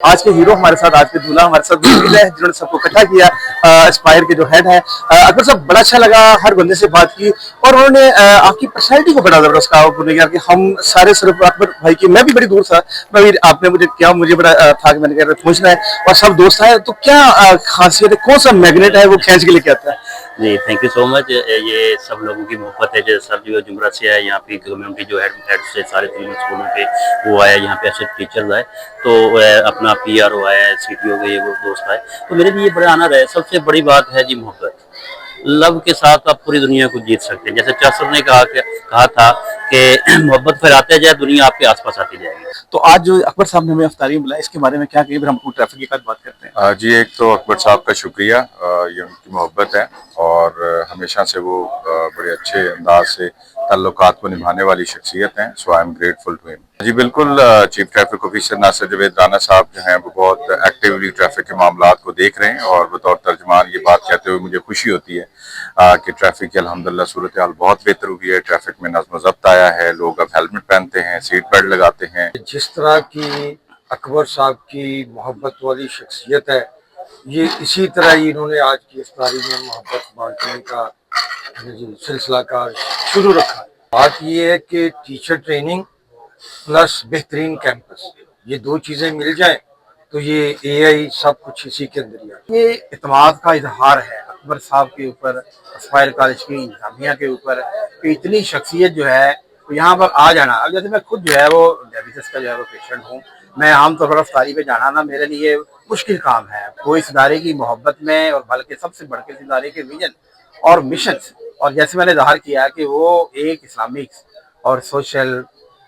आज के हीरो हमारे साथ, आज के दूल्हा हमारे साथ मौजूद है जिन्होंने सबको इकट्ठा किया। एस्पायर के जो हेड है अकबर साहब, बड़ा अच्छा लगा, हर बंदे से बात की और उन्होंने आपकी पर्सनैलिटी को बड़ा जबरदस्त कहा किया कि हम सारे सिर्फ अकबर भाई की, मैं भी बड़ी दूर था, मैं भी आपने मुझे क्या, मुझे बड़ा था कि मैंने कहा पहुंचना है और सब दोस्त आए, तो क्या खासियत है, कौन सा मैग्नेट है वो खींच के लेके आता है? जी थैंक यू सो मच। ये सब लोगों की मोहब्बत है। जैसे सर जो जुमरा से है, यहाँ पे कम्युनिटी जो हेड से सारे तीनों स्कूलों के वो आया, यहाँ पे ऐसे टीचर्स आए, तो अपना PRO आया, CTO के वो दोस्त आए, तो मेरे लिए बड़ा आनंद है। सबसे बड़ी बात है जी मोहब्बत। लव के साथ आप पूरी दुनिया को जीत सकते हैं। जैसे चासर ने कहा था कि मोहब्बत फैलाते जाए, दुनिया आपके आसपास आती जाएगी। तो आज जो अकबर साहब ने हमें अफ्तारी में बुलाया, इसके बारे में क्या कहिए, फिर हम ट्रैफिक की बात करते हैं। जी, एक तो अकबर साहब का शुक्रिया, ये उनकी मोहब्बत है और हमेशा से वो बड़े अच्छे अंदाज से ताल्लुकात को निभाने वाली शख्सियत हैं। So I am grateful to him. जी बिल्कुल, chief traffic officer Nasir Javed Rana sahab जो हैं वो बहुत एक्टिवली ट्रैफिक के मामलात को देख रहे हैं और बतौर तर्जमान ये बात कहते हुए मुझे खुशी होती है कि ट्रैफिक की अल्हम्दुलिल्लाह सूरत हाल बहुत बेहतर हुई है। ट्रैफिक में नज़्म ज़ब्त आया है, लोग अब हेलमेट पहनते हैं, सीट बेल्ट लगाते हैं। जिस तरह की अकबर साहब की मोहब्बत वाली शख्सियत है, ये इसी तरह ही इन्होंने आज की इफ्तारी में मोहब्बत बांटने का सिलसिला का शुरू रखा है। बात ये है कि टीचर ट्रेनिंग प्लस बेहतरीन कैंपस, ये दो चीज़ें मिल जाएं तो ये AI सब कुछ इसी के अंदर ही है। ये इत्मीनान का इजहार है अकबर साहब के ऊपर, एस्पायर कॉलेज की इंतजामिया के ऊपर, कि इतनी शख्सियत जो है तो यहाँ पर आ जाना। अब जैसे मैं खुद जो है वो डायबिटीज का जो है वो पेशेंट हूँ, मैं आमतौर पर अफ्तारी पे जाना ना मेरे लिए मुश्किल काम है। कोई इस इदारे की मोहब्बत में और बल्कि सबसे बढ़ के इस इदारे के विजन और मिशन, और जैसे मैंने इजहार किया कि वो एक इस्लामिक और सोशल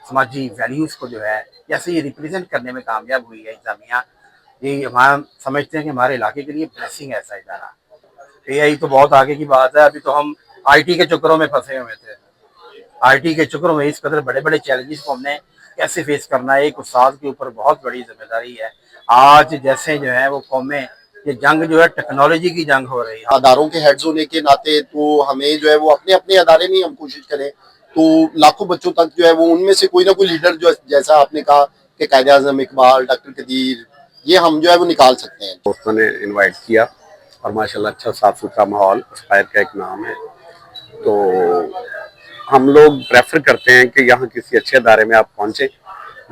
समाजी वैल्यूज़ को जो है जैसे ये रिप्रेजेंट करने में कामयाब हुई है इंतजामिया, ये हम समझते हैं कि हमारे इलाके के लिए ब्लेसिंग है ऐसा इदारा। AI तो बहुत आगे की बात है, अभी तो हम IT के चक्करों में फंसे हुए थे। IT के चक्करों में इस कदर बड़े बड़े चैलेंजेस को हमने कैसे फेस करना है, एक उस्ताद के ऊपर बहुत बड़ी जिम्मेदारी है। आज जैसे जो है वो कौमें, ये जंग जो है टेक्नोलॉजी की जंग हो रही है। अदारों के हेड्स होने के नाते तो हमें जो है वो अपने अपने अदारे में हम कोशिश करें तो लाखों बच्चों तक जो है वो उनमें से कोई ना कोई लीडर जो जैसा आपने कहा कि कायदे आज़म इकबाल, डॉक्टर कदीर, ये हम जो है वो निकाल सकते हैं। दोस्तों ने इनवाइट किया और माशाल्लाह अच्छा साफ सुथरा माहौल, एस्पायर का एक नाम है, तो हम लोग प्रेफर करते हैं कि यहाँ किसी अच्छे अदारे में आप पहुँचे।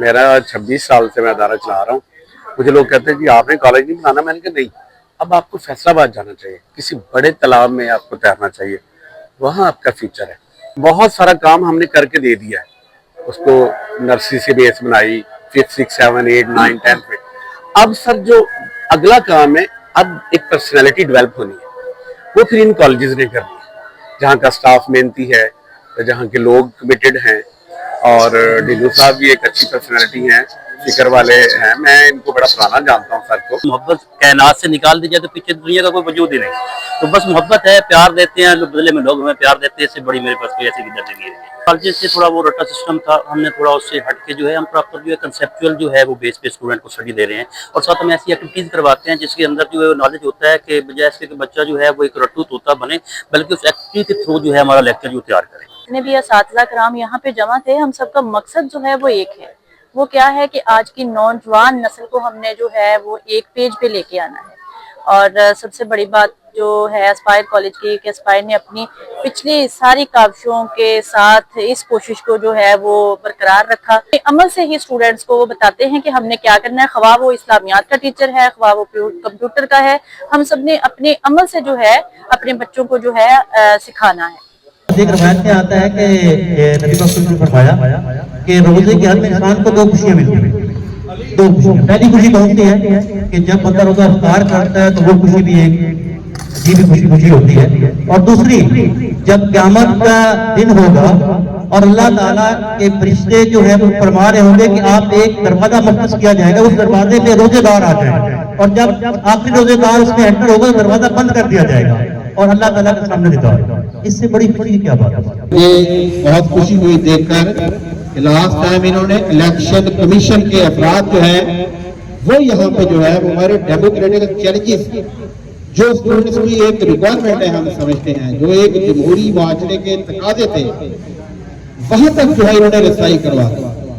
मेरा 26 साल से मैं अदारा चला रहा हूँ। मुझे लोग कहते हैं कि आपने कॉलेज नहीं बनाना, मैंने कहा नहीं, अब आपको फैसलाबाद जाना चाहिए, किसी बड़े तालाब में आपको तैरना चाहिए, वहाँ आपका फ्यूचर है। बहुत सारा काम हमने करके दे दिया है उसको, नर्सरी से बेस बनाई, 5th 6th 7th 8th 9th 10th में। अब सर जो अगला काम है, अब एक पर्सनैलिटी डेवलप होनी है, वो फिर इन कॉलेजेस ने करनी है, जहाँ का स्टाफ मेहनती है, जहाँ के लोग कमिटेड हैं, और ढिल्लू साहब भी एक अच्छी पर्सनैलिटी हैं, फिक्र वाले हैं। मैं इनको बड़ा पुराना जानता हूँ सर को। मोहब्बत कायनात से निकाल दी जाए तो पीछे दुनिया का कोई वजूद ही नहीं, तो बस मोहब्बत है, प्यार देते हैं, बदले में लोग हमें प्यार देते हैं। इससे बड़ी मेरे पास कोई ऐसी जिंदगी नहीं है। कॉलेज से थोड़ा वो रट्टा सिस्टम था, हमने थोड़ा उससे हट के जो है हम प्रॉपर जो है कंसेप्चुअल जो है वो बेस पे स्टूडेंट को स्टडी दे रहे हैं, और साथ हम ऐसी एक्टिविटीज करवाते हैं जिसके अंदर जो है नॉलेज होता है कि बजाय इसके कि बच्चा जो है वो एक रट्टू तोता बने, बल्कि उस एक्टिविटी के थ्रू जो है हमारा लेक्चर जो तैयार करें। जितने भी असातिज़ा कराम यहाँ पे जमा थे, हम सबका मकसद जो है वो एक है। वो क्या है कि आज की नौजवान नस्ल को हमने जो है वो एक पेज पे लेके आना है। और सबसे बड़ी बात जो है एस्पायर कॉलेज की, कि एस्पायर ने अपनी पिछली सारी काविशों के साथ इस कोशिश को जो है वो बरकरार रखा। अमल से ही स्टूडेंट्स को वो बताते हैं कि हमने क्या करना है, ख्वाह वो इस्लामियात का टीचर है, ख्वाह वो कंप्यूटर का है, हम सब ने अपने अमल से जो है अपने बच्चों को जो है सिखाना है। एक रवायत में आता है कि नबी ने फरमाया कि रोजे के हर इंसान को दो खुशियां मिलती हैं, दो खुशियां। पहली खुशी कौन सी है कि जब बंदा रोजा इफ्तार करता है तो वो खुशी भी एक अजीब खुशी होती है, और दूसरी जब क़यामत का दिन होगा और अल्लाह ताला के फरिश्ते जो है वो फरमा रहे होंगे कि आप एक दरवाजा मुख्तस किया जाएगा, उस दरवाजे पे रोजेदार आ जाए, और जब आखिरी रोजेदार उसमें एंटर होगा तो दरवाजा बंद कर दिया जाएगा और अल्लाह ताला के सामने दिखा। इससे बड़ी खुशी की क्या बात है। ये बहुत खुशी हुई देखकर लास्ट टाइम इन्होंने इलेक्शन कमीशन के अफराद जो है वो यहाँ पे जो है वो हमारे डेमोक्रेटिक चैलेंजेस जो स्टूडेंट्स की एक रिक्वायरमेंट है, हम समझते हैं जो एक जमहूरी माशरे के तकाजे थे, वहां तक जो है इन्होंने रसाई करवा दी।